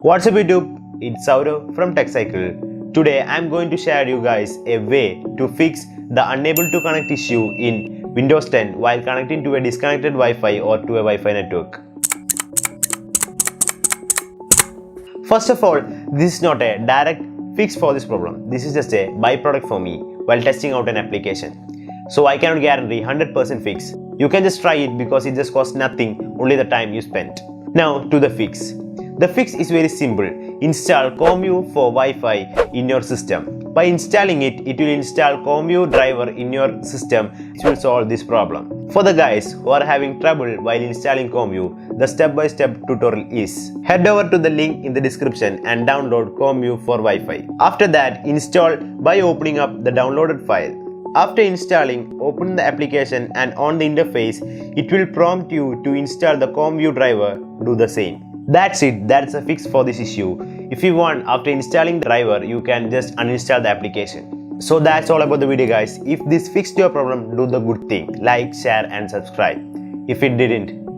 What's up YouTube? It's Saurav from TechCycle. Today I'm going to share you guys a way to fix the unable to connect issue in Windows 10 while connecting to a disconnected Wi-Fi or to a Wi-Fi network. First of all, this is not a direct fix for this problem. This is just a byproduct for me while testing out an application. So I cannot guarantee 100% fix. You can just try it because it just costs nothing, only the time you spent. Now to the fix. The fix is very simple. Install CommView for Wi-Fi in your system. By installing it, it will install CommView driver in your system, which will solve this problem. For the guys who are having trouble while installing CommView, the step-by-step tutorial is: head over to the link in the description and download CommView for Wi-Fi. After that, install by opening up the downloaded file. After installing, open the application and on the interface, it will prompt you to install the CommView driver. Do the same. That's it, that's a fix for this issue. If you want, after installing the driver, you can just uninstall the application. So that's all about the video guys. If this fixed your problem, do the good thing. Like, share and subscribe. If it didn't,